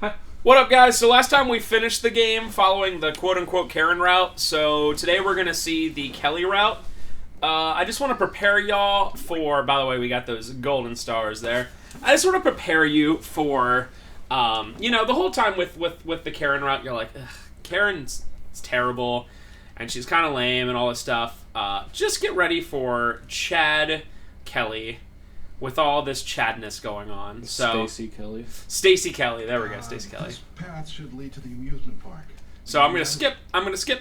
Hi. What up, guys? So last time we finished the game following the quote-unquote Karen route, so today we're going to see the Kelly route. I just want to prepare y'all for, by the way, we got those golden stars there. I just want to prepare you for, you know, the whole time with the Karen route, you're like, ugh, Karen's terrible, and she's kind of lame and all this stuff. Just get ready for Chad Kelly with all this Chadness going on. So Stacy Kelly. Stacy Kelly, there we go, Stacy Kelly. This path should lead to the amusement park. So I'm gonna skip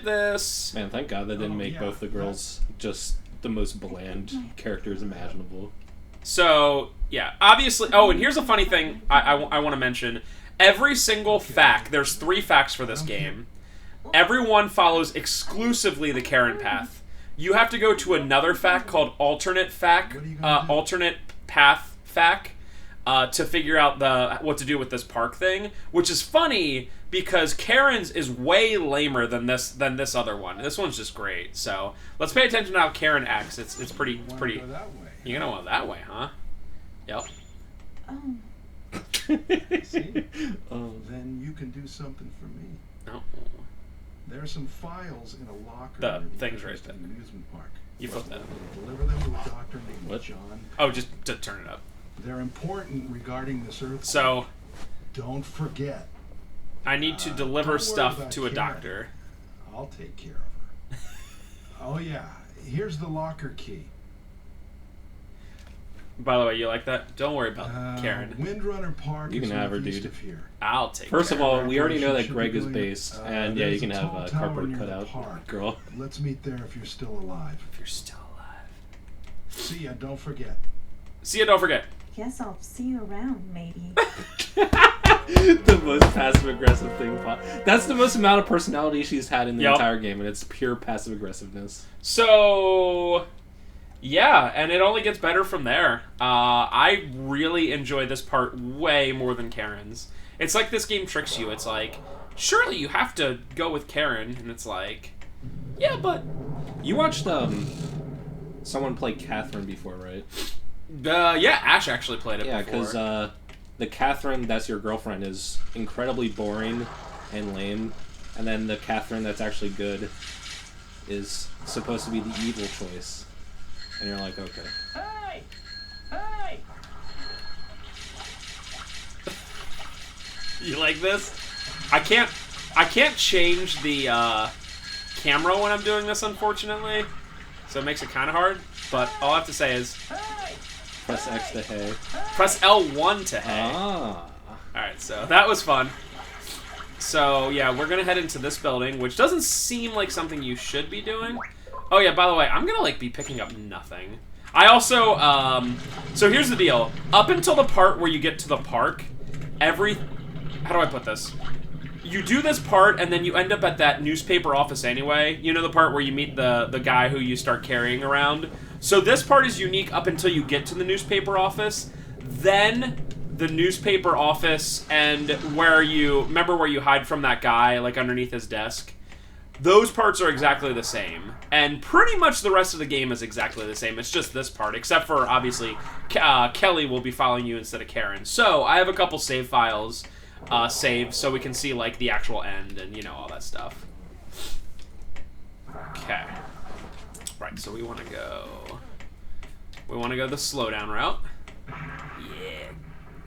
this. Man, thank God they didn't make both the girls just the most bland characters imaginable. So yeah, obviously. Oh, and here's a funny thing I want to mention. Every single fact, there's 3 facts for this game. Everyone follows exclusively the Karen path. You have to go to another fact called alternate path fact to figure out what to do with this park thing, which is funny because Karen's is way lamer than this other one. This one's just great. So let's pay attention to how Karen acts. It's pretty. You're gonna want that way, huh? Yep. See? Oh, then you can do something for me. No. There are some files in a locker. The thing's right there. The amusement park. You flip that. Deliver them to a doctor named What? John. Oh, just to turn it up. They're important regarding this earthquake. So Don't forget. I need to deliver Don't worry stuff about to a Karen. doctor. I'll take care of her. Oh yeah, here's the locker key. By the way, you like that? Don't worry about Karen. Windrunner Park. You can is have her, northeast dude. of here. I'll take First care of all, her. we already know that Should Greg be is going- based, and yeah, you there's can a have tall a tower cardboard near the cutout park. girl. Let's meet there if you're still alive. If you're still alive. See ya, don't forget. See ya, don't forget. Guess I'll see you around, maybe. The most passive-aggressive thing. That's the most amount of personality she's had in the Yep. entire game, and it's pure passive-aggressiveness. So, yeah, and it only gets better from there. I really enjoy this part way more than Karen's. It's like this game tricks you. It's like, surely you have to go with Karen, and it's like, yeah, but... You watched someone play Catherine before, right? Yeah, Ash actually played it Yeah, before. because the Catherine that's your girlfriend is incredibly boring and lame, and then the Catherine that's actually good is supposed to be the evil choice. And you're like, okay. Hey! Hey! You like this? I can't change the camera when I'm doing this, unfortunately. So it makes it kind of hard. But all I have to say is, Press X to hey. press L1 to hey. Ah. Alright, so that was fun. So, yeah, we're gonna head into this building, which doesn't seem like something you should be doing. Oh, yeah, by the way, I'm gonna, like, be picking up nothing. I also, so here's the deal. Up until the part where you get to the park, how do I put this? You do this part, and then you end up at that newspaper office anyway. You know the part where you meet the guy who you start carrying around? So this part is unique up until you get to the newspaper office. Then the newspaper office and remember where you hide from that guy, like underneath his desk? Those parts are exactly the same. And pretty much the rest of the game is exactly the same. It's just this part, except for, obviously, Kelly will be following you instead of Karen. So I have a couple save files saved so we can see, like, the actual end and, you know, all that stuff. Okay. Right, so we want to go the slowdown route.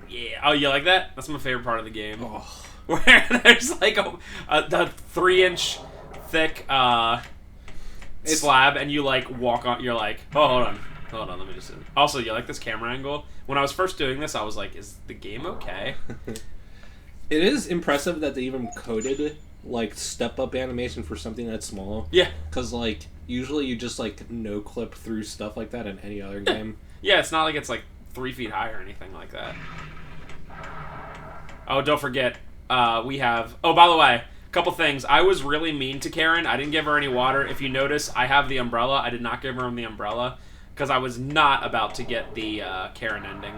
Yeah. Oh, you like that? That's my favorite part of the game. Oh. Where there's like the 3-inch thick slab, and you like walk on. You're like, oh, hold on. Let me just. Also, you like this camera angle? When I was first doing this, I was like, is the game okay? It is impressive that they even coded like step-up animation for something that's small. Yeah. Because like usually you just like no clip through stuff like that in any other game. Yeah, it's not like it's like 3 feet high or anything like that. Oh, don't forget, we have... Oh, by the way, a couple things. I was really mean to Karen. I didn't give her any water. If you notice, I have the umbrella. I did not give her the umbrella because I was not about to get the Karen ending.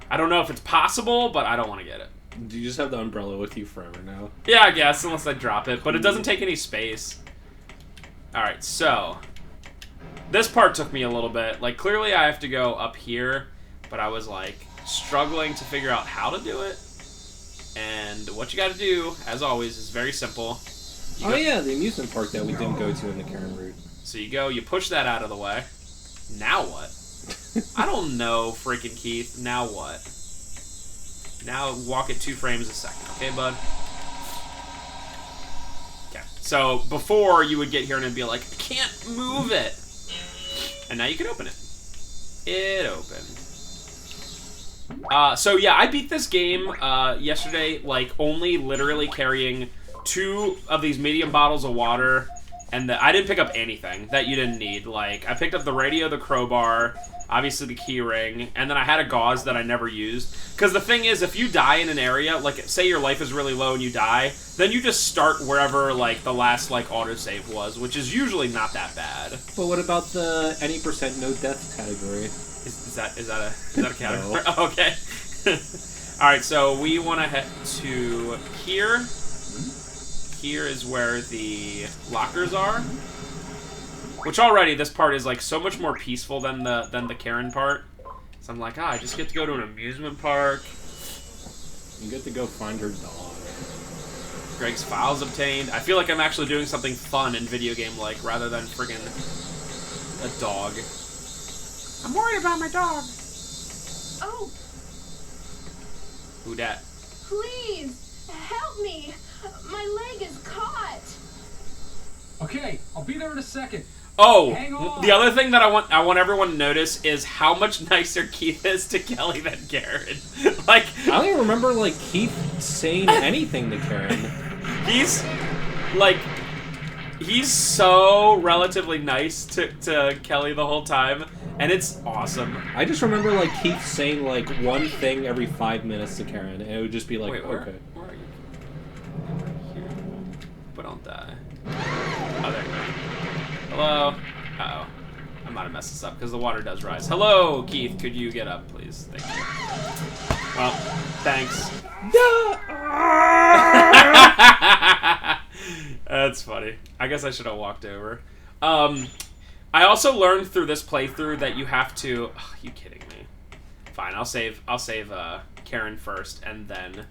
I don't know if it's possible, but I don't want to get it. Do you just have the umbrella with you forever now? Yeah, I guess, unless I drop it. But it doesn't take any space. Alright, so... This part took me a little bit. Like, clearly I have to go up here, but I was, like, struggling to figure out how to do it. And what you got to do, as always, is very simple. You Oh go- yeah, the amusement park that we didn't go to in the Karen route. So you go, you push that out of the way. Now what? I don't know, freaking Keith. Now what? Now walk it 2 frames a second. Okay, bud? Okay. So before you would get here and it'd be like, I can't move it. And now you can open it. It opened. So yeah, I beat this game yesterday, like only literally carrying 2 of these medium bottles of water, and I didn't pick up anything that you didn't need. Like, I picked up the radio, the crowbar, obviously the key ring, and then I had a gauze that I never used. Because the thing is, if you die in an area, like, say your life is really low and you die, then you just start wherever, like, the last, like, autosave was, which is usually not that bad. But what about the any % no death category? Is that a category? Oh, okay. Alright, so we want to head to here. Here is where the lockers are. Which already, this part is like so much more peaceful than the Karen part. So I'm like, I just get to go to an amusement park. You get to go find her dog. Greg's files obtained. I feel like I'm actually doing something fun and video game like rather than friggin' a dog. I'm worried about my dog. Oh, Who dat? please, help me. My leg is caught. Okay, I'll be there in a second. Oh, Hang on. the other thing that I want everyone to notice is how much nicer Keith is to Kelly than Karen. Like, I don't even remember like Keith saying anything to Karen. he's so relatively nice to Kelly the whole time, and it's awesome. I just remember like Keith saying like one thing every 5 minutes to Karen, and it would just be like, Wait, where okay. are you? Here. But don't die. Oh, there you go. Hello? Uh-oh. I might have messed this up, because the water does rise. Hello, Keith. Could you get up, please? Thank you. Well, thanks. That's funny. I guess I should have walked over. I also learned through this playthrough that you have to... Oh, you kidding me? Fine, I'll save Karen first, and then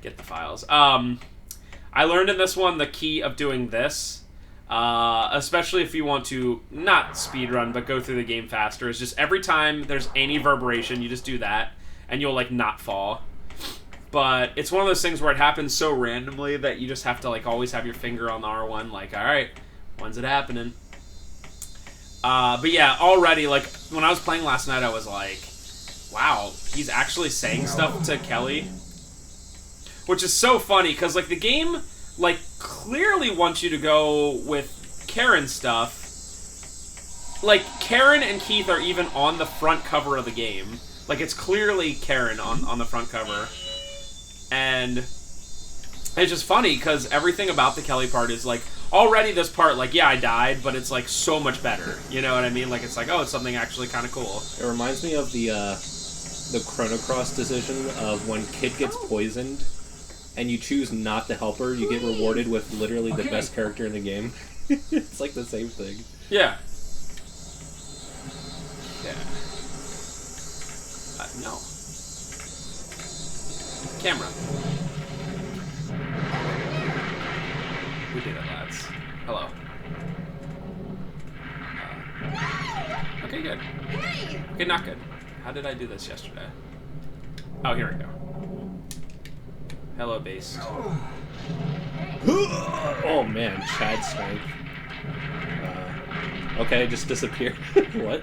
get the files. I learned in this one the key of doing this, especially if you want to not speedrun, but go through the game faster, is just every time there's any reverberation, you just do that, and you'll, like, not fall. But it's one of those things where it happens so randomly that you just have to, like, always have your finger on the R1, like, alright, when's it happening? But yeah, already, like, when I was playing last night, I was like, wow, he's actually saying stuff to Kelly. Which is so funny, because, like, the game, like, clearly wants you to go with Karen stuff. Like, Karen and Keith are even on the front cover of the game. Like, it's clearly Karen on the front cover. And it's just funny, because everything about the Kelly part is, like, already this part, like, yeah, I died, but it's, like, so much better. You know what I mean? Like, it's like, oh, it's something actually kind of cool. It reminds me of the Chrono Cross decision of when Kit gets poisoned and you choose not to help her, you get rewarded with literally the best character in the game. It's like the same thing. Yeah. Yeah. No. Camera. We did it, lads. Hello. Okay, good. Hey! Okay, not good. How did I do this yesterday? Oh, here we go. Hello, base. Oh man, Chad Spank. Okay, just disappear. What?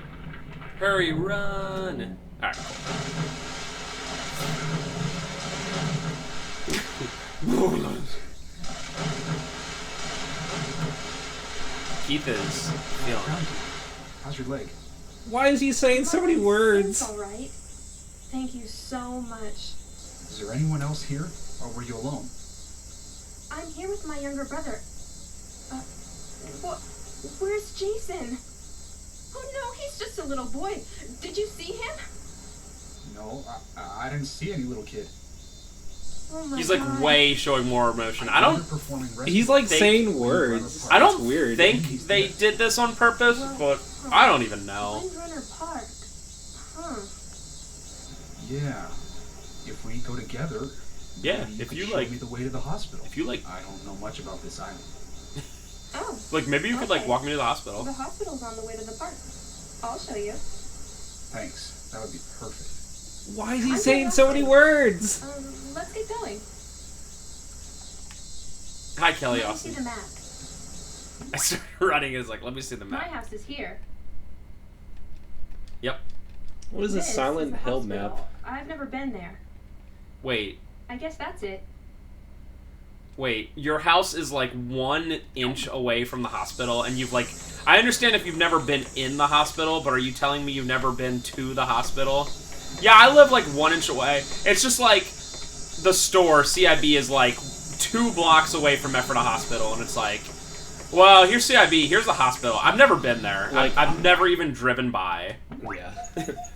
Hurry, run! Alright, cool. Keith is feeling it. How's your leg? Why is he saying so many It's words? all right. Thank you so much. Is there anyone else here, or were you alone? I'm here with my younger brother. Where's Jason? Oh no, he's just a little boy. Did you see him? No, I didn't see any little kid. Oh my He's like God. way showing more emotion. I don't He's like think- saying words. I don't It's weird. think they did this on purpose, but I don't even know. Windrunner Park. Huh. Yeah. If we go together, Yeah, Maybe if could you show like, me the way to the hospital. if you like, I don't know much about this island. Oh, like maybe you could like Okay. walk me to the hospital. the hospital's on the way to the park. I'll show you. Thanks. That would be perfect. Why is he I'm saying not so many laughing. words? Let's get going. Hi, Kelly Let me see Austin. the map. I started running. Is like, let me see the My map. house is here. Yep. What is a This is Silent the Hill hospital. map? I've never been there. Wait. I guess that's it. Wait, your house is like 1 inch away from the hospital, and you've like... I understand if you've never been in the hospital, but are you telling me you've never been to the hospital? Yeah, I live like 1 inch away. It's just like the store, CIB, is like 2 blocks away from Ephrata Hospital, and it's like, well, here's CIB, here's the hospital. I've never been there. Like- I've never even driven by. Yeah.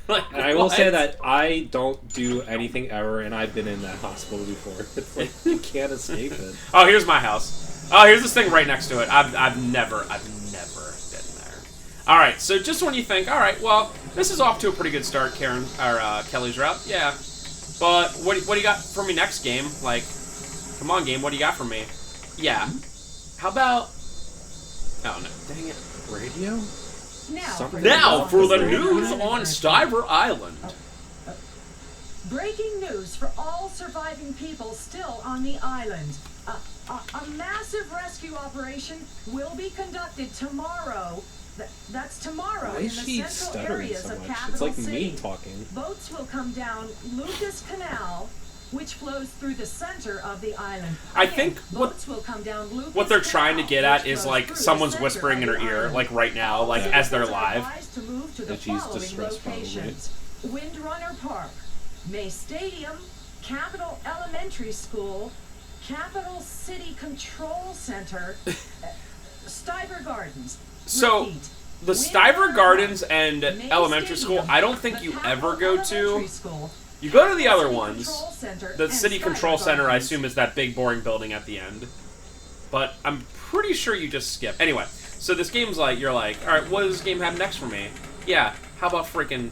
Like, And I will what? say that I don't do anything ever, and I've been in that hospital before. It's like, you can't escape it. Oh, here's my house. Oh, here's this thing right next to it. I've never been there. All right, so just when you think, all right, well, this is off to a pretty good start, Karen or Kelly's route, yeah. But what do you got for me next game? Like, come on, game, what do you got for me? Yeah. How about? Oh no, dang it. Radio? Something Now about for the radio? news on Stiver Island. Breaking news for all surviving people still on the island. A massive rescue operation will be conducted tomorrow. That's tomorrow Why in is the she central stuttering areas so of much? Capital It's like City. me talking. Boats will come down Lucas Canal, which flows through the center of the island. I Again, think boats will come down Lucas What they're trying to Canal, get at which is flows like through the someone's center whispering in of her the ear, island. like right now, like Yeah. as they're Citizens are live. advised to move to the And she's following distressed, probably. locations: Windrunner Park, May Stadium, Capital Elementary School, Capital City Control Center, Stiver Gardens. So, Repeat, the Windrunner Stiver Gardens Park, and May elementary school, Stadium, I don't think the you Capital ever go to. Elementary School, You go to the other City ones. Control Center, The and City Stiver Control Center, I Gardens. assume, is that big boring building at the end. But I'm pretty sure you just skip. Anyway, so this game's like, you're like, alright, what does this game have next for me? Yeah, how about freaking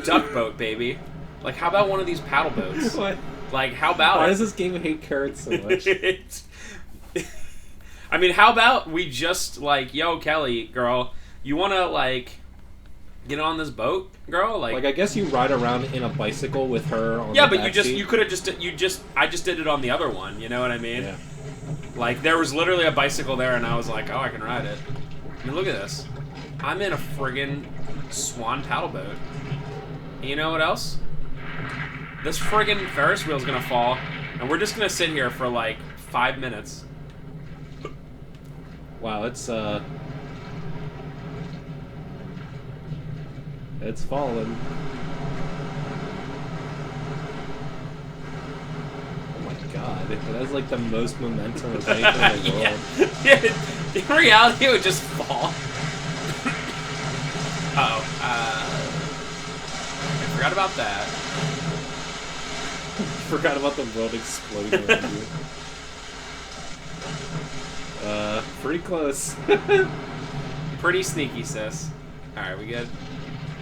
duck boat, baby? Like, how about one of these paddle boats? What? Like, how about Why it? does this game hate carrots so much? I mean, how about we just, like, yo, Kelly, girl, you wanna, like, get on this boat, girl? Like, I guess you ride around in a bicycle with her on yeah, the but backseat. you could have I just did it on the other one, you know what I mean? Yeah. Like, there was literally a bicycle there, and I was like, oh, I can ride it. I mean, look at this. I'm in a friggin' swan paddle boat. And you know what else? This friggin' Ferris wheel's gonna fall, and we're just gonna sit here for, like, 5 minutes. Wow, it's fallen. Oh my god, it has like the most momentum of anything in the world. Yeah. In reality, it would just fall. Uh-oh. I forgot about that. Forgot about the world exploding around you. Pretty close. Pretty sneaky, sis. Alright, we good?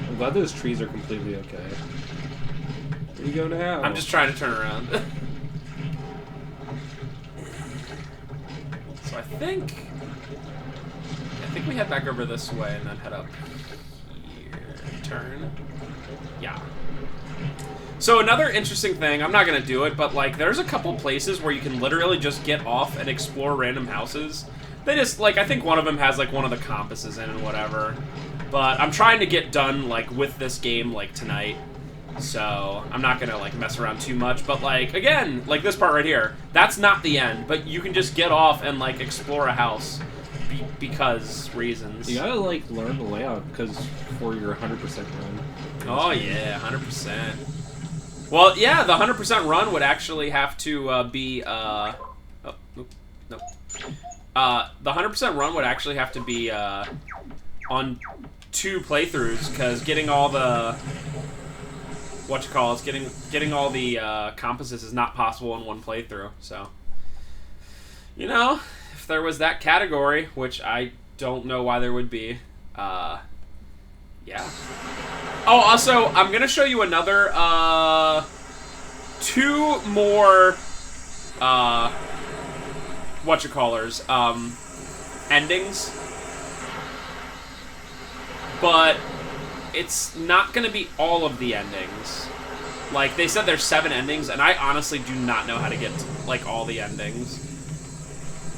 I'm glad those trees are completely okay. Where do you go now? I'm just trying to turn around. So I think we head back over this way and then head up here. Turn. Yeah. So another interesting thing, I'm not gonna do it, but like there's a couple places where you can literally just get off and explore random houses. They just like I think one of them has like one of the compasses in and whatever. But I'm trying to get done like with this game like tonight. So I'm not gonna like mess around too much, but like again, like this part right here, that's not the end, but you can just get off and like explore a house because reasons. You gotta like learn the layout because for your 100% run. Oh yeah, 100%. Well, yeah, the 100% run would actually have to be oh, nope, nope. The 100% run would actually have to be on 2 playthroughs because getting all the getting all the compasses is not possible in 1 playthrough. So, you know, if there was that category, which I don't know why there would be, yeah. Oh, also, I'm gonna show you another 2 more whatchamacallers, endings. But it's not going to be all of the endings. Like, they said there's 7 endings, and I honestly do not know how to get to, like, all the endings.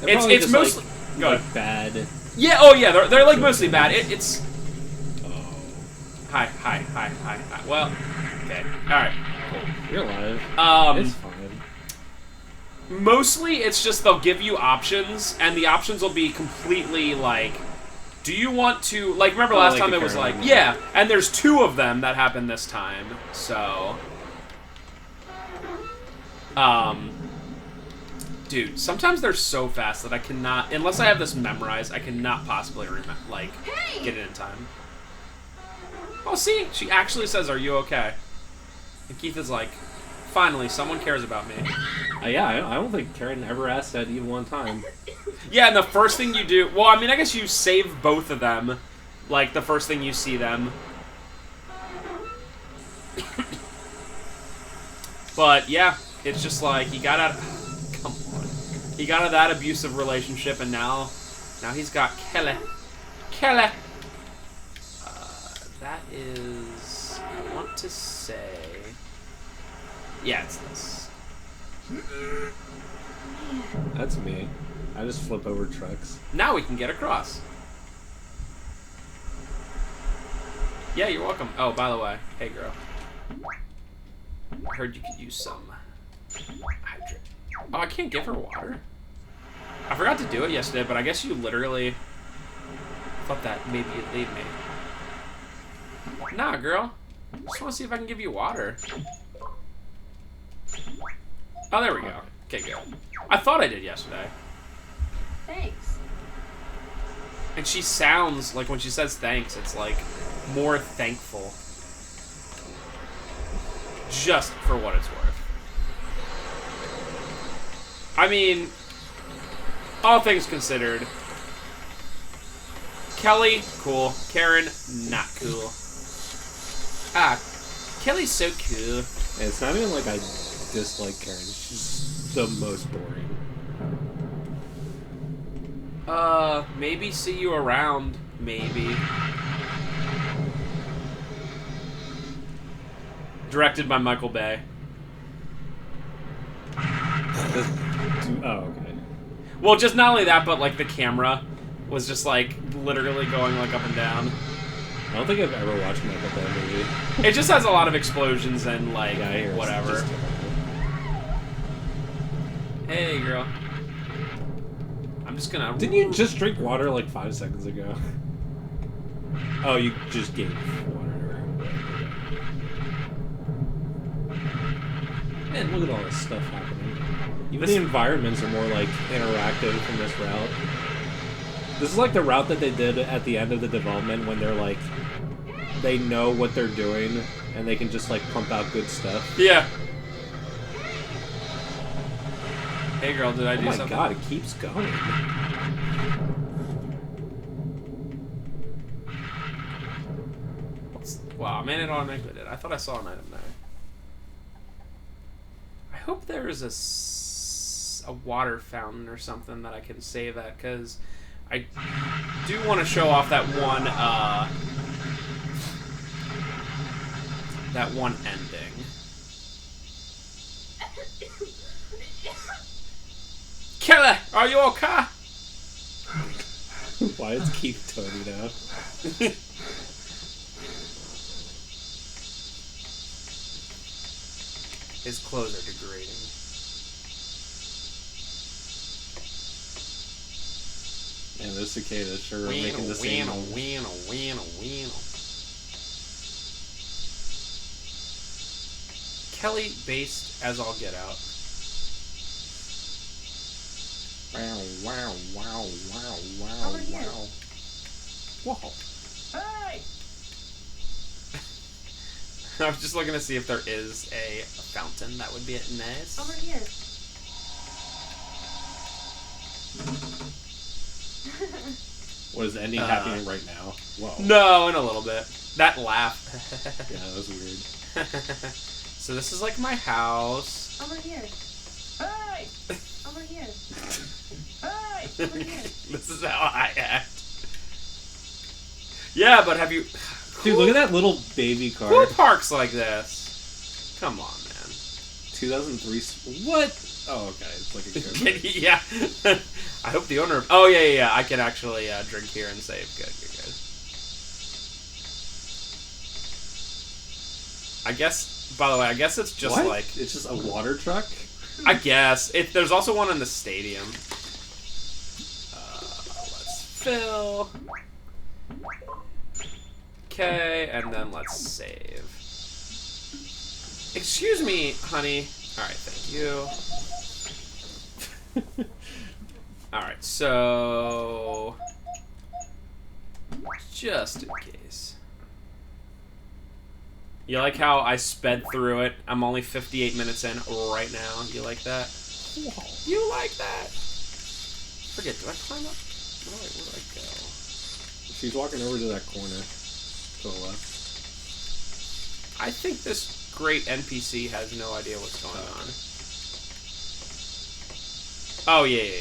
It's mostly... Like bad. Yeah, oh yeah, they're like, mostly bad. It's... Oh. Hi. Well, okay. Alright, cool. You're alive. It's fine. Mostly, it's just they'll give you options, and the options will be completely, like... Do you want to... Like, remember last time it was like... Yeah, and there's 2 of them that happened this time, so... Dude, sometimes they're so fast that I cannot... Unless I have this memorized, I cannot possibly, get it in time. Oh, see? She actually says, "Are you okay?" And Keith is like, "Finally, someone cares about me." Yeah, I don't think Karen ever asked that even one time. Yeah, and the first thing you do... Well, I mean, I guess you save both of them. Like, the first thing you see them. But, yeah, it's just like, he got out... Come on. He got out of that abusive relationship, and now he's got Kelly. Kelly! That is... I want to say... Yeah, it's this. That's me. I just flip over trucks. Now we can get across. Yeah, you're welcome. Oh, by the way, hey girl. I heard you could use some hydrate. Oh, I can't give her water. I forgot to do it yesterday, but I guess you literally thought that maybe you'd leave me. Nah, girl. Just want to see if I can give you water. Oh, there we go. Okay, good. I thought I did yesterday. Thanks. And she sounds like when she says thanks, it's like more thankful. Just for what it's worth. I mean, all things considered, Kelly, cool. Karen, not cool. Ah, Kelly's so cool. And it's not even like I dislike Karen. She's the most boring. Maybe see you around. Maybe. Directed by Michael Bay. Oh, okay. Well, just not only that, but like the camera was just like literally going like up and down. I don't think I've ever watched Michael Bay movie. It just has a lot of explosions and like Yeah, I hear it's whatever. just terrible. Hey, girl. I'm just gonna. Didn't you just drink water like 5 seconds ago? Oh, you just gave water to her. Man, look at all this stuff happening. Even the environments are more like interactive from this route. This is like the route that they did at the end of the development when they're like, they know what they're doing and they can just like pump out good stuff. Yeah. Hey, girl, did I do Oh my something? god, it keeps going. Wow, man, it automatically did. I thought I saw an item there. I hope there is a water fountain or something that I can save at, because I do want to show off that one ending. Killer, are you okay? Why is Keith Tony now? His clothes are degrading. And those cicadas sure are making the same noise. Kelly based as all get out. Wow, wow, wow, wow, wow, Over here. wow. Whoa. Hey! I was just looking to see if there is a fountain that would be nice. Over here. What is the ending happening right now? Whoa. No, in a little bit. That laugh. Yeah, that was weird. So this is like my house. Over here. Hey! Over here. Hey! Over here. This is how I act. Yeah, but have you... Dude, look at that little baby car. Who parks like this? Come on, man. 2003. What? Oh, okay. It's like a joke. Yeah. I hope the owner... Oh, yeah. I can actually drink here and save. Good. I guess... By the way, I guess it's just What? like... It's just a water truck? I guess. There's also one in the stadium. Let's fill. Okay, and then let's save. Excuse me, honey. Alright, thank you. Alright, so... Just in case. You like how I sped through it? I'm only 58 minutes in right now. You like that? You like that? Forget, do I climb up? Where do I go? She's walking over to that corner. To the left. I think this great NPC has no idea what's going on. Oh, yeah.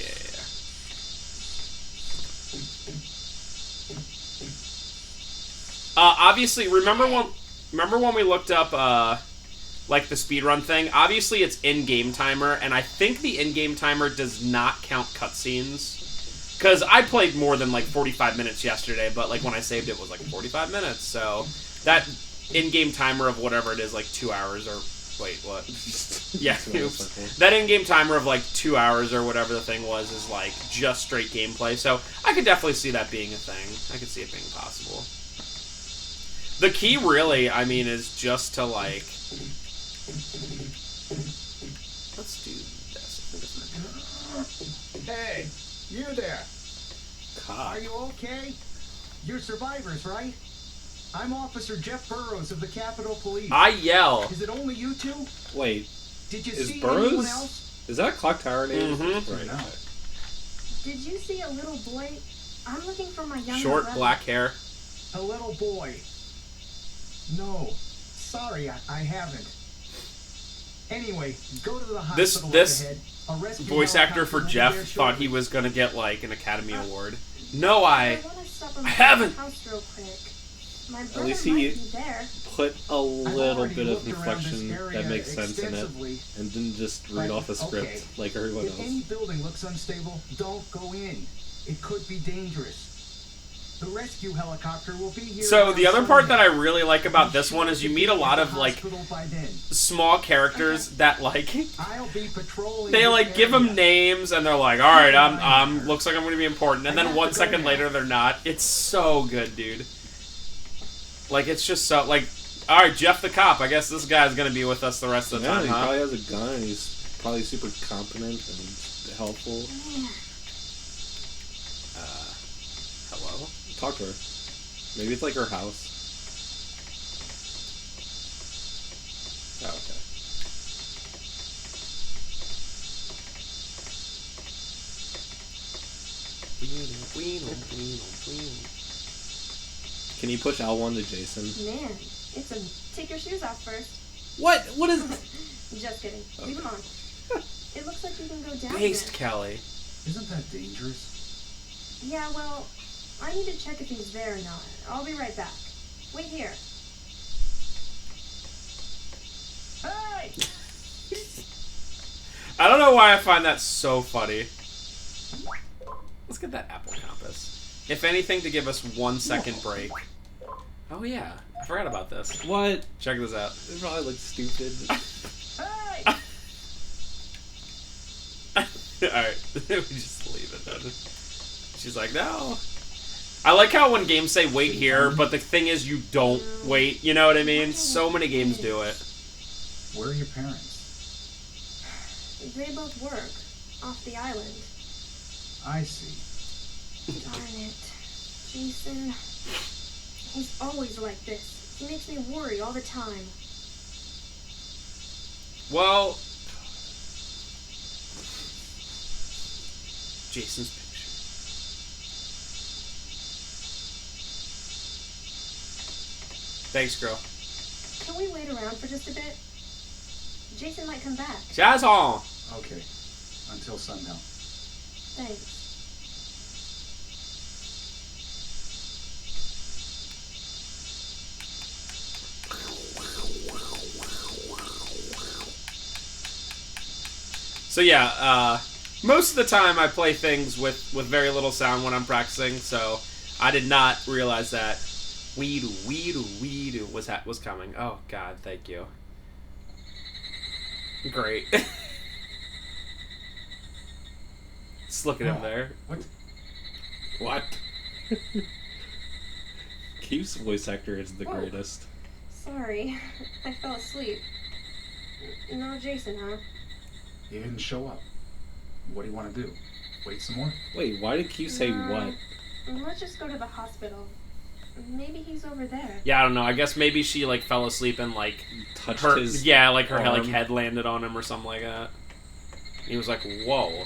Obviously, remember when we looked up, like, the speedrun thing? Obviously, it's in-game timer, and I think the in-game timer does not count cutscenes. Because I played more than, like, 45 minutes yesterday, but, like, when I saved it was, like, 45 minutes, so that in-game timer of whatever it is, like, 2 hours or... Wait, what? Yeah, oops. That in-game timer of, like, 2 hours or whatever the thing was is, like, just straight gameplay, so I could definitely see that being a thing. I could see it being possible. The key, really, I mean, is just to, like... Let's do this. Hey, you there. Cock. Are you okay? You're survivors, right? I'm Officer Jeff Burrows of the Capitol Police. I yell. Is it only you two? Wait, Did you is see Burrows? anyone else? Is that a clock tower name? Mm-hmm. Right. No. Okay. Did you see a little boy? I'm looking for my younger Short, brother. black hair. A little boy. No. Sorry, I haven't. Anyway, go to the hospital This up ahead. A rescue voice actor for helicopter will be Jeff there thought he shortly. was gonna get, like, an Academy Award. No, I want to stop him I by haven't. the house real quick. My brother least might he- be there. Put a I've little already bit of looked around this inflection area that makes sense in it, extensively, and didn't just read but, off a script okay. like everyone If any else. building looks unstable, don't go in. It could be dangerous. The rescue helicopter will be here. So around the other part that I sundown. really like about this one is you meet a lot of, like, Hospital by then. small characters that, like, I'll be patrolling. they, this like, give them area. names, and they're like, alright, I'm looks like I'm gonna be important, and then 1 second later they're not. It's so good, dude. Like, it's just so, like, alright, Jeff the cop, I guess this guy's gonna be with us the rest of the Yeah, time, he huh? probably has a gun, and he's probably super competent and helpful. Hello? Talk to her. Maybe it's like her house. Oh, okay. Can you push L1 to Jason? Man, it's a take your shoes off first. What? What is... Just kidding. Leave them on. It looks like you can go down Based there. Kelly. Isn't that dangerous? Yeah, well, I need to check if he's there or not. I'll be right back. Wait here. Hey! I don't know why I find that so funny. Let's get that Apple Compass. If anything, to give us 1 second break. Oh yeah, I forgot about this. What? Check this out. It probably looks stupid. Hey! Alright, we just leave it then. She's like, no. I like how when games say wait here, but the thing is you don't wait, you know what I mean? So many games do it. Where are your parents? They both work off the island. I see. Darn it. Jason. He's always like this. He makes me worry all the time. Well, Jason's picture. Thanks, girl. Can we wait around for just a bit? Jason might come back. Jason! Okay. Until sundown. Thanks. So yeah, most of the time I play things with very little sound when I'm practicing, so I did not realize that weed was coming. Oh god, thank you. Great. Just look at him there. What? Keith's voice actor is the Oh. greatest. Sorry, I fell asleep. No Jason, huh? He didn't show up. What do you want to do? Wait some more? Wait, why did Keith say No. what? Let's just go to the hospital. Maybe he's over there. Yeah, I don't know. I guess maybe she like fell asleep and like Touched her his like her arm. like head landed on him or something like that. He was like, "Whoa,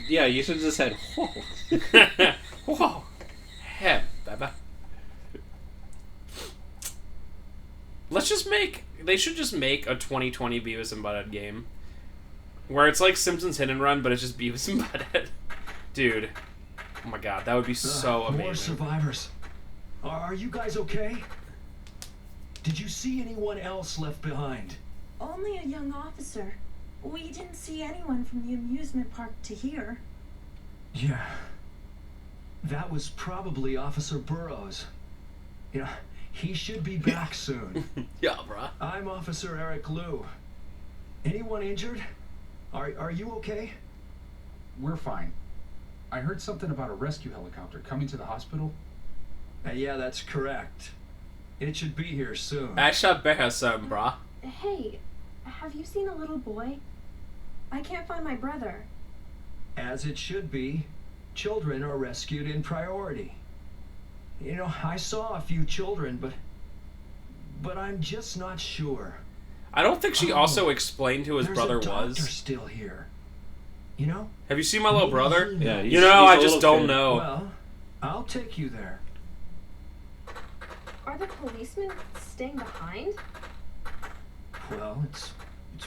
Yeah, you should have just said, whoa. whoa, hey, baby." Let's just make. They should just make a 2020 Beavis and Butthead game, where it's like Simpsons Hit and Run, but it's just Beavis and Butthead. Dude, oh my god, that would be so More amazing. survivors. Are you guys okay? Did you see anyone else left behind? Only a young officer. We didn't see anyone from the amusement park to here. Yeah. That was probably Officer Burroughs. You know, he should be back soon. Yeah, bruh. I'm Officer Eric Liu. Anyone injured? Are you okay? We're fine. I heard something about a rescue helicopter coming to the hospital. Yeah, that's correct. It should be here soon. I shall bear her son, bruh. Hey, have you seen a little boy? I can't find my brother. As it should be. Children are rescued in priority. You know, I saw a few children, but I'm just not sure. I don't think she Oh, also explained who his There's brother a doctor was. still here. You know? Have you seen my little brother? Yeah, You know, I he's a just little don't kid. know. Well, I'll take you there. Are the policemen staying behind? Well, it's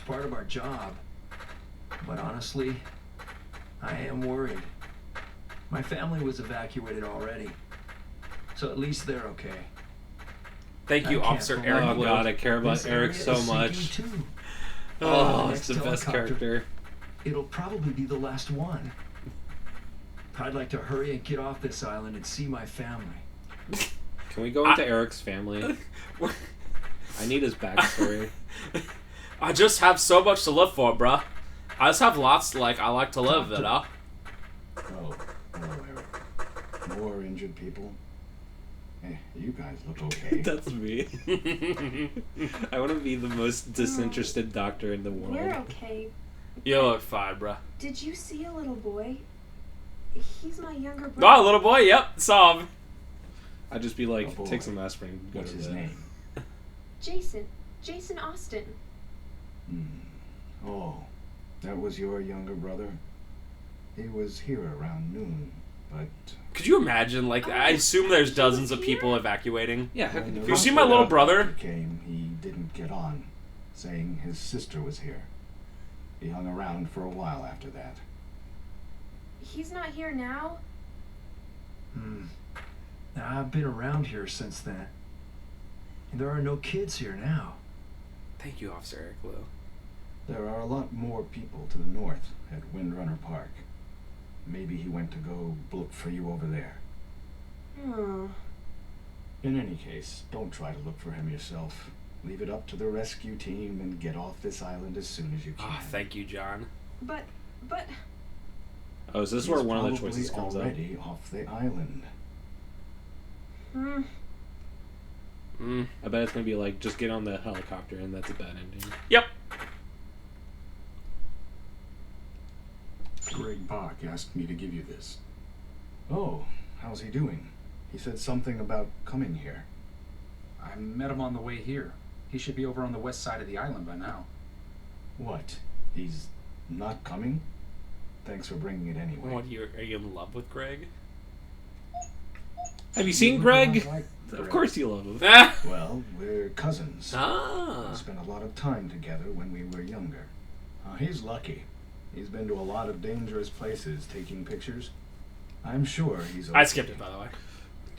part of our job. But honestly, I am worried. My family was evacuated already. So at least they're okay. Thank you, I can't Officer believe Eric Oh Liu. god, I care about This Eric area so is sinking much. too. Oh, Next it's the best helicopter. character. It'll probably be the last one. I'd like to hurry and get off this island and see my family. Can we go into Eric's family? I need his backstory. I just have so much to live for, bruh. I just have lots, like, I like to live, you know? Oh, hello, Eric. More injured people? You guys look okay. That's me. I want to be the most disinterested doctor in the world. We're okay. You look fine, bruh. Did you see a little boy? He's my younger Oh, brother. little boy, yep, saw him. I'd just be like, Oh, boy. take some aspirin and go What's to his bed. name? Jason Austin. Oh, that was your younger brother? He was here around noon, but... Could you imagine, like, I assume there's dozens of people evacuating. Yeah, when the Have you seen my little brother? helicopter came, he didn't get on, saying his sister was here. He hung around for a while after that. He's not here now? I've been around here since then. And there are no kids here now. Thank you, Officer Eric Liu. There are a lot more people to the north at Windrunner Park. Maybe he went to go look for you over there. Oh. In any case, don't try to look for him yourself. Leave it up to the rescue team and get off this island as soon as you can. Ah, thank you, John. But... Oh, is this He's where one of the probably choices comes up? already off the island. I bet it's gonna be like, just get on the helicopter, and that's a bad ending. Yep. Greg Bach asked me to give you this. Oh, how's he doing? He said something about coming here. I met him on the way here. He should be over on the west side of the island by now. What? He's not coming? Thanks for bringing it anyway. What, are you in love with Greg? Have you seen Greg? Like Of course you love him. Ah. Well, we're cousins. Ah. We spent a lot of time together when we were younger. He's lucky. He's been to a lot of dangerous places taking pictures. I'm sure he's okay. I skipped it, by the way.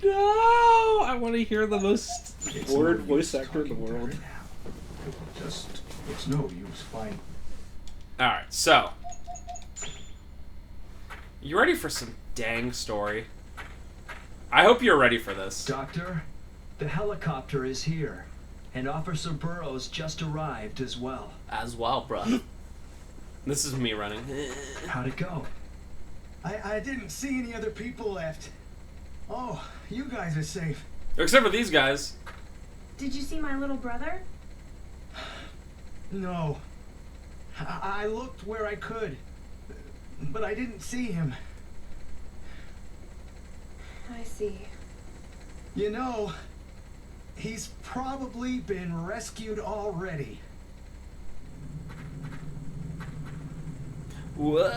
No! I want to hear the most It's bored no voice use actor in the talking to her world. now. It's no use finding. Alright, so. You ready for some dang story? I hope you're ready for this. Doctor, the helicopter is here, and Officer Burroughs just arrived as well. As well, bruh. This is me running. How'd it go? I didn't see any other people left. Oh, you guys are safe. Except for these guys. Did you see my little brother? No. I looked where I could, but I didn't see him. I see. You know, he's probably been rescued already. Whoa.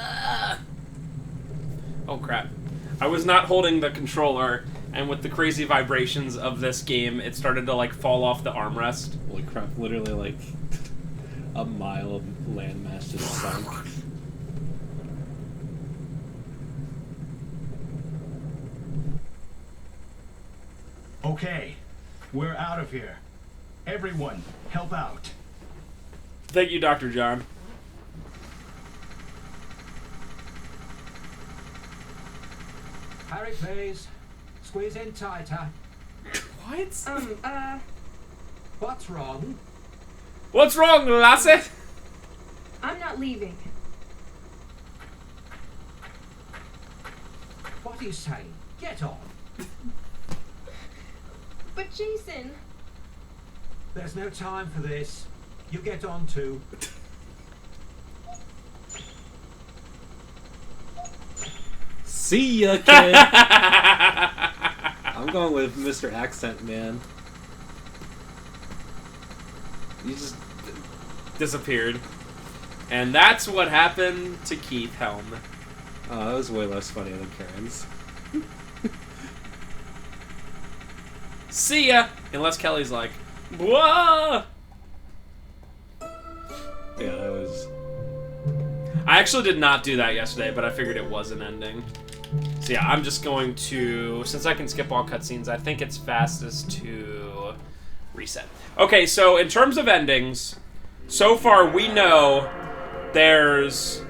Oh crap. I was not holding the controller, and with the crazy vibrations of this game, it started to like fall off the armrest. Holy crap, literally like a mile of landmass just sunk. Okay, we're out of here. Everyone, help out. Thank you, Dr. John. Harry, please. Squeeze in tighter. What? What's wrong? What's wrong, lassie? I'm not leaving. What are you saying? Get on. But Jason... There's no time for this. You get on too. See ya, kid! I'm going with Mr. Accent Man. You just disappeared. And that's what happened to Keith Helm. Oh, that was way less funny than Karen's. See ya! Unless Kelly's like, whoa! Yeah, that was... I actually did not do that yesterday, but I figured it was an ending. So yeah, I'm just going to, since I can skip all cutscenes, I think it's fastest to reset. Okay, so in terms of endings, so far we know there's...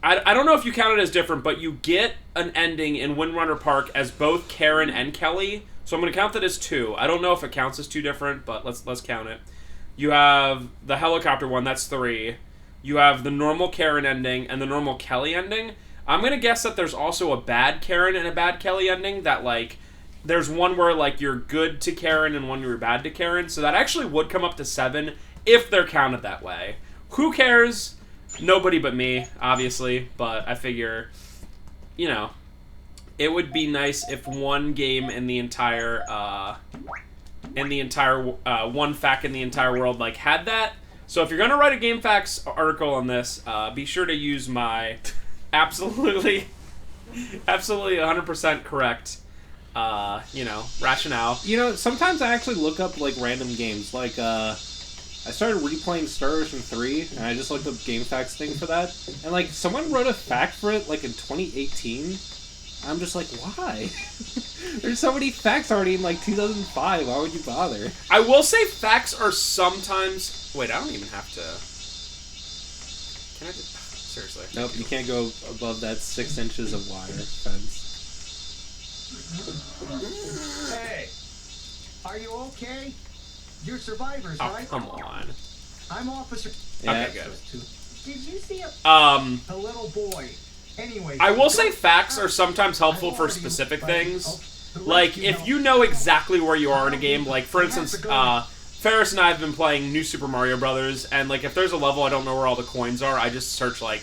I don't know if you count it as different, but you get an ending in Windrunner Park as both Karen and Kelly. So I'm going to count that as 2. I don't know if it counts as 2 different, but let's count it. You have the helicopter one, that's 3. You have the normal Karen ending and the normal Kelly ending. I'm going to guess that there's also a bad Karen and a bad Kelly ending. That, like, there's one where, like, you're good to Karen and one where you're bad to Karen. So that actually would come up to 7 if they're counted that way. Who cares? Nobody but me, obviously. But I figure, you know, it would be nice if one game in the entire, one fact in the entire world, like, had that. So if you're going to write a GameFAQs article on this, be sure to use my absolutely 100% correct, rationale. You know, sometimes I actually look up, like, random games. Like, I started replaying Star Ocean 3, and I just looked up GameFAQs thing for that. And, like, someone wrote a fact for it, like, in 2018. I'm just like, why? There's so many facts already in, like, 2005. Why would you bother? I will say facts are sometimes... Wait, I don't even have to... Can I just... Seriously. Nope, you can't go above that 6 inches of wire fence. Hey, are you okay? You're survivors, Oh, right? come on. I'm Officer. Yeah. Okay, good. Did you see a... A little boy. Anyway, I will say facts are sometimes helpful for specific things. Like, if you know exactly where you are in a game, like, for instance, Ferris and I have been playing New Super Mario Brothers, and, like, if there's a level I don't know where all the coins are, I just search, like,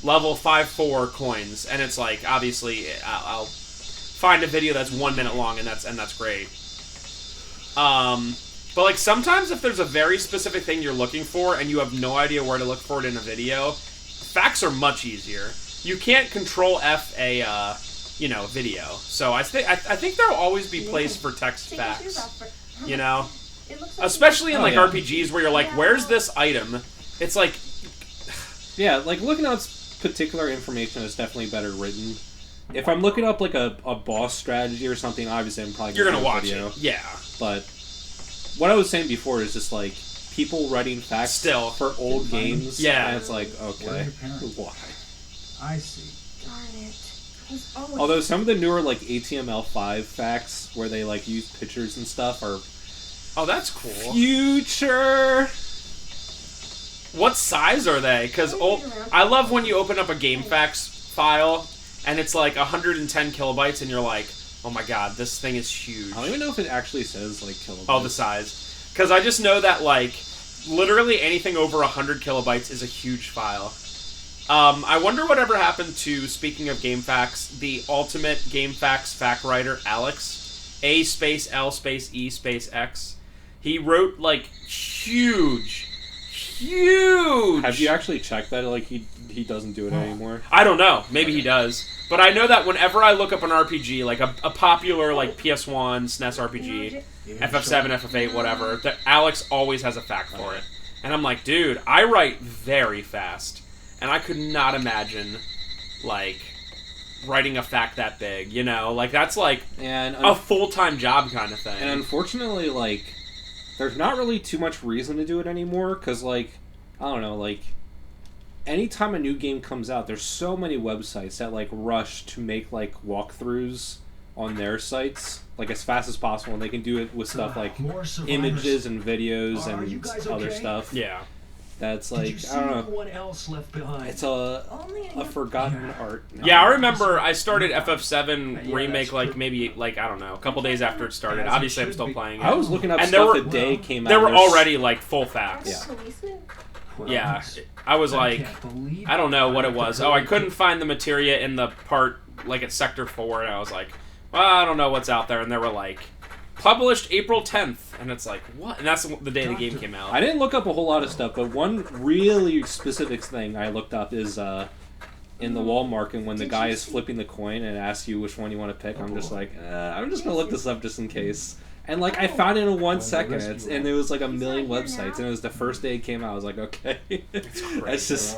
level 5-4 coins, and it's, like, obviously, I'll find a video that's 1 minute long, and that's great. But, like, sometimes if there's a very specific thing you're looking for, and you have no idea where to look for it in a video, facts are much easier. You can't Control-F a you know, video. So I think there'll always be place for text Take your shoes facts. off for- You know, It looks like especially in like yeah. RPGs where you're like, where's this item? It's like, Yeah, like looking up particular information is definitely better written. If I'm looking up like a boss strategy or something, obviously I'm probably you're gonna do a watch video. it. Yeah. But what I was saying before is just like people writing facts Still. for old games. Yeah. And it's like, Where are okay, your parents? why? I see. Darn it. He's always Although some of the newer like HTML5 facts where they like use pictures and stuff are Oh, that's cool. future. What size are they? Because I love when you open up a GameFAQs file and it's like 110 kilobytes and you're like, oh my god, this thing is huge. I don't even know if it actually says like kilobytes. Oh, the size. Because I just know that like literally anything over 100 kilobytes is a huge file. I wonder whatever happened to, speaking of GameFAQs, the ultimate GameFAQs fact writer, Alex. A space L space E space X. He wrote like huge. Have you actually checked that? Like he doesn't do it anymore. I don't know. Maybe he does. But I know that whenever I look up an RPG, like a popular like PS1, SNES RPG, FF7, FF8, whatever, that Alex always has a fact for it. And I'm like, dude, I write very fast. And I could not imagine, like, writing a fact that big, you know? Like, that's like And a full-time job kind of thing. And unfortunately, like, there's not really too much reason to do it anymore, because, like, I don't know, like, anytime a new game comes out, there's so many websites that, like, rush to make, like, walkthroughs on their sites, like, as fast as possible, and they can do it with stuff like More survivors. images and videos Are you and guys other okay? stuff. Yeah. That's, Did you like, see I don't know, anyone else left behind? it's only a forgotten art. Yeah, I remember I started FF7 Yeah, remake, that's like, true. maybe, like, I don't know, a couple days after it started. As it Obviously, I'm should still be. playing it. I was looking up And there stuff were- the day it came out. There were and there's- already, like, full facts. Yeah. policeman? Well, Yeah. that's- I was like, can't believe I don't know what it I was. could- Oh, I couldn't find the materia in the part, like, at Sector 4, and I was like, well, I don't know what's out there. And they were like, published April 10th. And it's like, what? And that's the day the game came out. I didn't look up a whole lot of stuff, but one really specific thing I looked up is in the wall marking when the guy is flipping the coin and asks you which one you want to pick. I'm just like, I'm just gonna look this up just in case. And like I found it in 1 second, and there was like a million websites, and it was the first day it came out. I was like, okay, that's just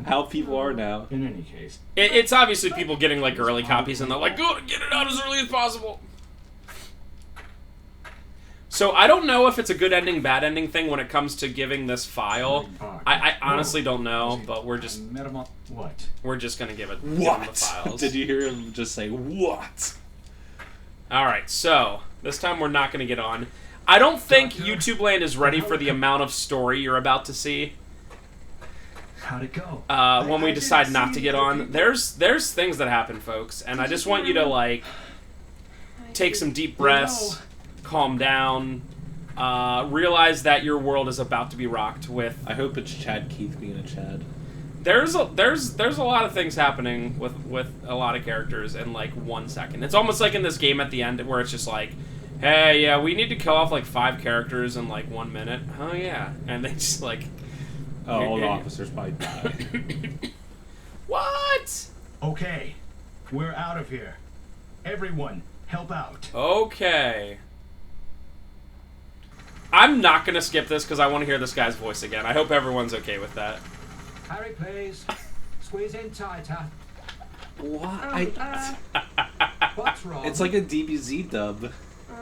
how people are now. In any case, It's obviously people getting, like, early copies, and they're like, go get it out as early as possible. So I don't know if it's a good ending, bad ending thing when it comes to giving this file. I honestly don't know, but we're just Met him up. what? we're just gonna give them the files. Did you hear him just say what? All right, so this time we're not gonna get on. I don't think YouTube Land is ready for the amount of story you're about to see. How'd it go? When we decide not to get on, there's things that happen, folks, and I just want you to like take some deep breaths, calm down, realize that your world is about to be rocked with. I hope it's Chad Keith being a Chad. There's a lot of things happening with a lot of characters in like 1 second. It's almost like in this game at the end where it's just like, hey, yeah, we need to kill off like 5 characters in like 1 minute. Oh yeah, and they just like, Oh, all the officers probably died. what? Okay, we're out of here. Everyone, help out. Okay. I'm not gonna skip this because I want to hear this guy's voice again. I hope everyone's okay with that. Harry, please. Squeeze in tighter. What? What's wrong? It's like a DBZ dub.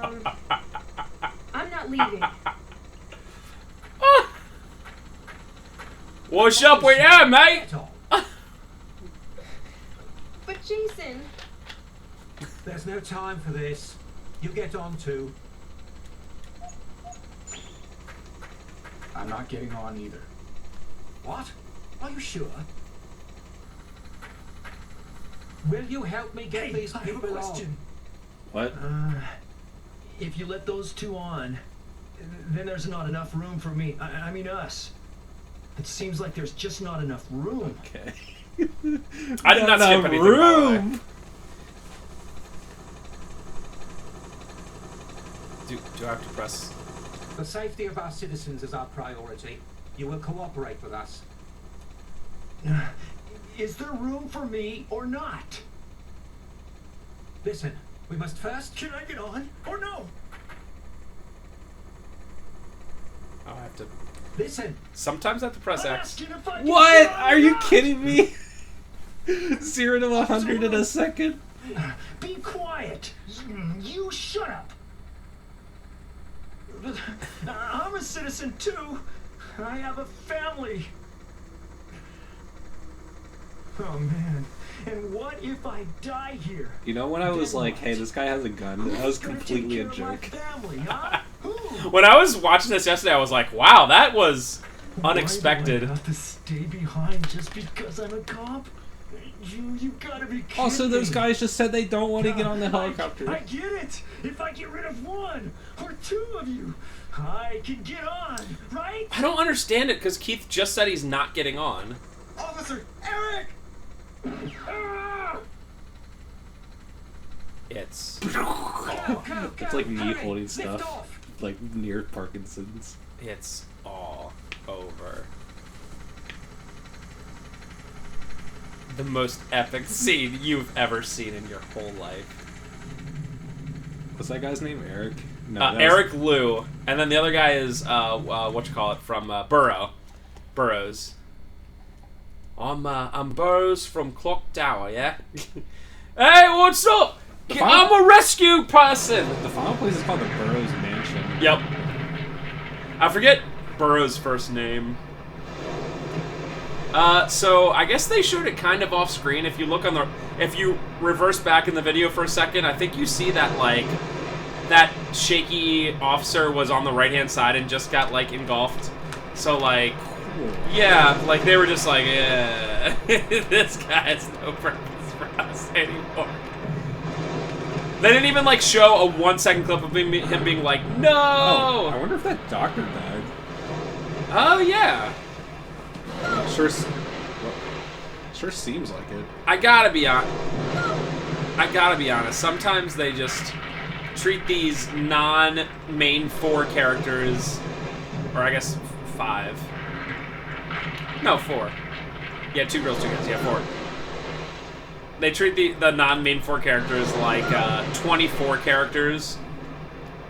I'm not leaving. What's up with that, mate? But Jason, There's no time for this. You get on too. I'm not getting on either. What? Are you sure? Will you help me get Hey, these I have a people on? question. What? If you let those two on, then there's not enough room for me. I mean us. It seems like there's just not enough room. Okay. I did not skip anything. Room. Do I have to press? The safety of our citizens is our priority. You will cooperate with us. Is there room for me or not? Listen, we must first... Can I get on or no? Oh, I have to... Listen. Sometimes I have to press I'm X. asking if I can What? get on Are or you not. kidding me? 0 to 100 in a second? Be quiet. You shut up. I'm a citizen too. I have a family. Oh man. And what if I die here? You know when I was like, hey, this guy has a gun? That was completely a joke. Family, huh? Who? When I was watching this yesterday, I was like, wow, that was unexpected. Why do I have to stay behind just because I'm a cop? You gotta be kidding Also, those me. guys just said they don't want to get on the helicopter. I get it. If I get rid of one or two of you, I can get on, right? I don't understand it because Keith just said he's not getting on. Officer Eric! Ah! It's It's like me hurry, holding lift stuff, off. like near Parkinson's. it's all over. The most epic scene you've ever seen in your whole life. What's that guy's name? Eric? No, that was- Eric Liu, and then the other guy is from Burroughs. I'm Burroughs from Clock Tower, yeah. Hey, what's up? I'm a rescue person. The final place is called the Burroughs Mansion. Yep. I forget Burroughs' first name. So I guess they showed it kind of off screen. If you look on if you reverse back in the video for a second, I think you see that like that shaky officer was on the right hand side and just got like engulfed. So like, yeah, like they were just like, yeah, this guy has no purpose for us anymore. They didn't even like show a 1 second clip of him being like, no. Oh, I wonder if that doctor died. Oh yeah. Sure seems like it. I gotta be honest. Sometimes they just treat these non-main 4 characters, or I guess 5. No, 4. Yeah, 2 girls, 2 guys. Yeah, 4. They treat the non-main 4 characters like 24 characters,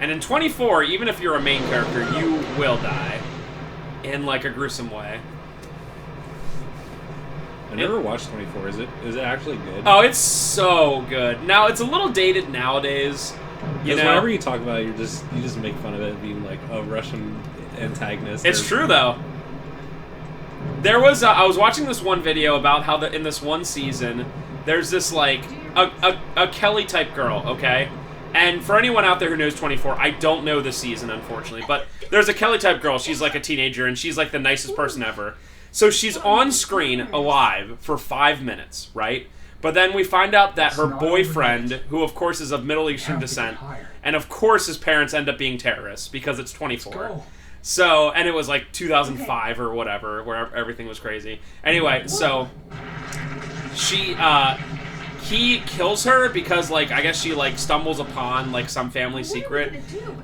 and in 24, even if you're a main character, you will die in like a gruesome way. I never watched 24. Is it actually good? Oh, it's so good. Now it's a little dated nowadays. You know, whenever you talk about it, you just make fun of it being like a Russian antagonist. It's true though. There was I was watching this one video about how in this one season there's this like a Kelly type girl, okay? And for anyone out there who knows 24, I don't know the season unfortunately, but there's a Kelly type girl. She's like a teenager and she's like the nicest person ever. So she's on screen alive for 5 minutes, right? But then we find out that her boyfriend, who of course is of Middle Eastern descent, and of course his parents end up being terrorists because it's 24. So, and it was like 2005 or whatever, where everything was crazy. Anyway, so he kills her because like I guess she like stumbles upon like some family secret,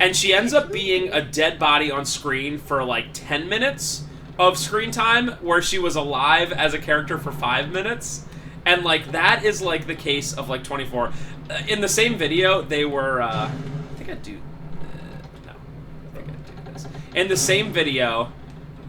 and she ends up being a dead body on screen for like 10 minutes of screen time, where she was alive as a character for 5 minutes. And like that is like the case of like 24. In the same video, they were I think I do no, I think I do this. In the same video,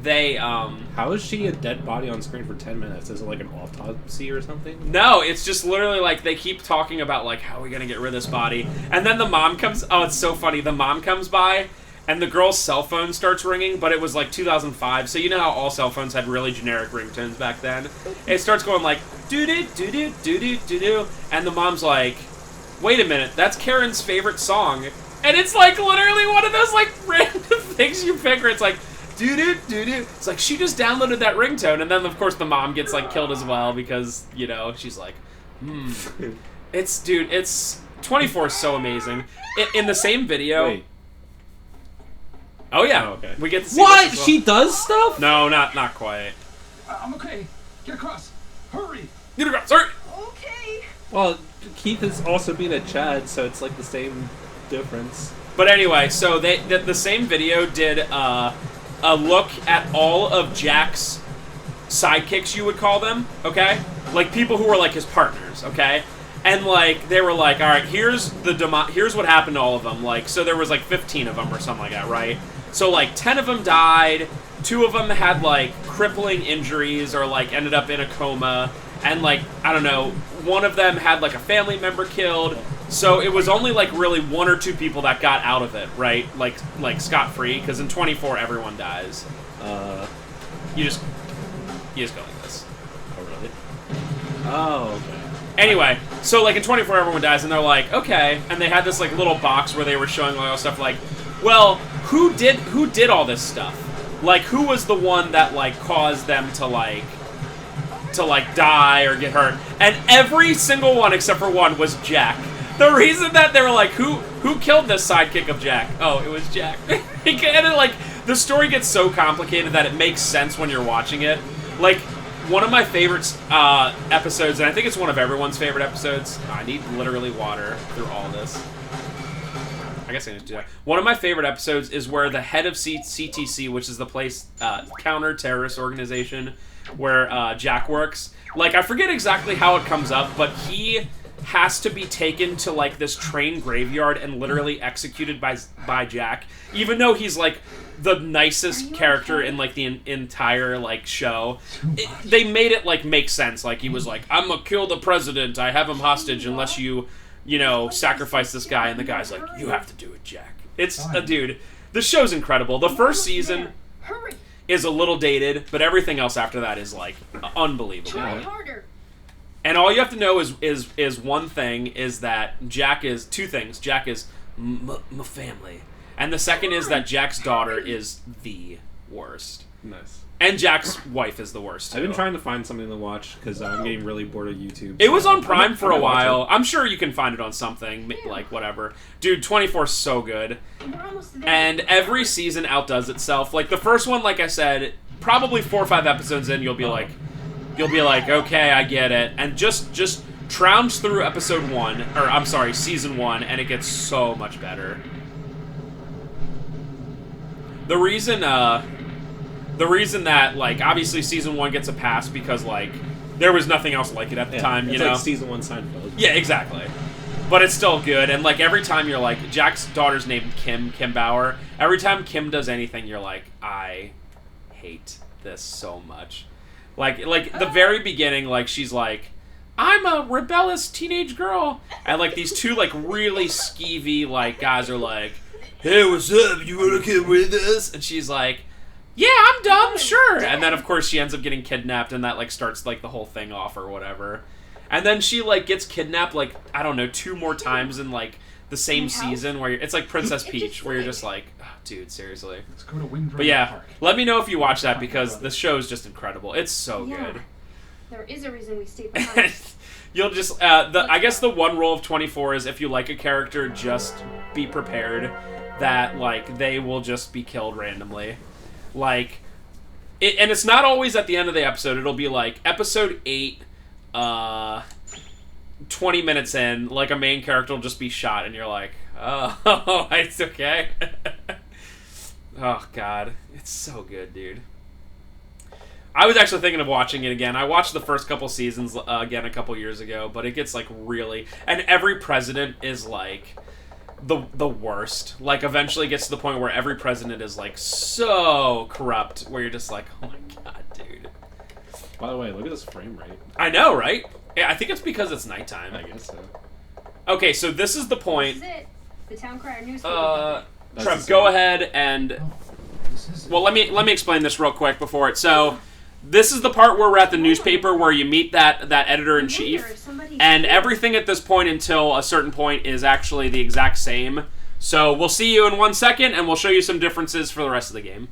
they How is she a dead body on screen for 10 minutes? Is it like an autopsy or something? No, it's just literally like they keep talking about like how are we gonna get rid of this body, and then the mom comes. Oh, it's so funny. The mom comes by, and the girl's cell phone starts ringing, but it was like 2005, so you know how all cell phones had really generic ringtones back then. It starts going like doo-doo, doo-doo, doo-doo, doo-doo, and the mom's like, wait a minute, that's Karen's favorite song. And it's like literally one of those like random things you pick where it's like doo-doo, doo-doo. It's like she just downloaded that ringtone, and then of course the mom gets like killed as well because, you know, she's like, It's, dude, it's 24 is so amazing. In the same video. Wait. Oh yeah, Oh, okay. we get to see What? this as well. She does stuff? No, not quite. I'm okay. Get across. Hurry. Sorry. Okay. Well, Keith is also being a Chad, so it's like the same difference. But anyway, so the same video did a look at all of Jack's sidekicks, you would call them, okay? Like people who were like his partners, okay? And, like, they were like, all right, here's what happened to all of them. Like, so there was, like, 15 of them or something like that, right? So, like, 10 of them died. 2 of them had, like, crippling injuries or, like, ended up in a coma. And, like, I don't know, one of them had, like, a family member killed. So it was only, like, really 1 or 2 people that got out of it, right? Like scot-free, because in 24, everyone dies. You just go like this. Oh, really? Oh, okay. Anyway, so, like, in 24, everyone dies, and they're like, okay. And they had this, like, little box where they were showing all stuff, like, well, who did all this stuff? Like, who was the one that, like, caused them to die or get hurt? And every single one, except for one, was Jack. The reason that they were like, who killed this sidekick of Jack? Oh, it was Jack. And it, like, the story gets so complicated that it makes sense when you're watching it. Like, one of my favorite episodes, and I think it's one of everyone's favorite episodes. I need literally water through all this. I guess I need to do that. One of my favorite episodes is where the head of CTC, which is the place, counter-terrorist organization, where Jack works. Like, I forget exactly how it comes up, but he has to be taken to, like, this train graveyard and literally executed by Jack, even though he's, like, the nicest character in, like, the entire, like, show. They made it, like, make sense. Like, he was like, I'm gonna kill the president, I have him hostage unless you know, sacrifice this guy, and the guy's like, you have to do it, Jack. It's, dude, the show's incredible. The first season is a little dated, but everything else after that is, like, unbelievable. Try harder. And all you have to know is one thing, is that Jack is, 2 things. Jack is my family. And the second is that Jack's daughter is the worst. Nice. And Jack's wife is the worst, too. I've been trying to find something to watch, because I'm getting really bored of YouTube. It was on Prime for a while. I'm sure you can find it on something, like, whatever. Dude, 24's so good. And every season outdoes itself. Like, the first one, like I said, probably 4 or 5 episodes in, you'll be like, okay, I get it. And just trounce through season 1, and it gets so much better. The reason that, like, obviously season 1 gets a pass because, like, there was nothing else like it at the time, you know? Like season 1 Seinfeld. Yeah, exactly. But it's still good, and, like, every time you're like, Jack's daughter's named Kim Bauer. Every time Kim does anything, you're like, I hate this so much. Like the very beginning, like, she's like, I'm a rebellious teenage girl. And, like, these 2, like, really skeevy, like, guys are like, hey, what's up? You wanna come with us? And she's like, yeah, I'm dumb, sure. And then, of course, she ends up getting kidnapped, and that, like, starts, like, the whole thing off or whatever. And then she, like, gets kidnapped, like, I don't know, 2 more times in, like, the same season, where it's like Princess Peach, where you're just like, oh, dude, seriously. Let's go to Wind But yeah, Park. let me know if you watch that, because the show is just incredible. It's so good. There is a reason we stayed behind. You'll just, I guess the one rule of 24 is if you like a character, just be prepared that, like, they will just be killed randomly. Like, and it's not always at the end of the episode. It'll be like episode 8, 20 minutes in, like, a main character will just be shot, and you're like, oh, it's okay. Oh, God. It's so good, dude. I was actually thinking of watching it again. I watched the first couple seasons again a couple years ago, but it gets, like, really... And every president is, like, the worst. Like, eventually gets to the point where every president is, like, so corrupt, where you're just like, oh my God, dude. By the way, look at this frame rate. I know, right? Yeah, I think it's because it's nighttime. I guess so. Okay, so this is the point. This is it. The Town Crier newspaper. Trev, go ahead and... Well, let me explain this real quick before it. So, this is the part where we're at the newspaper where you meet that editor-in-chief. And everything at this point until a certain point is actually the exact same. So, we'll see you in 1 second, and we'll show you some differences for the rest of the game.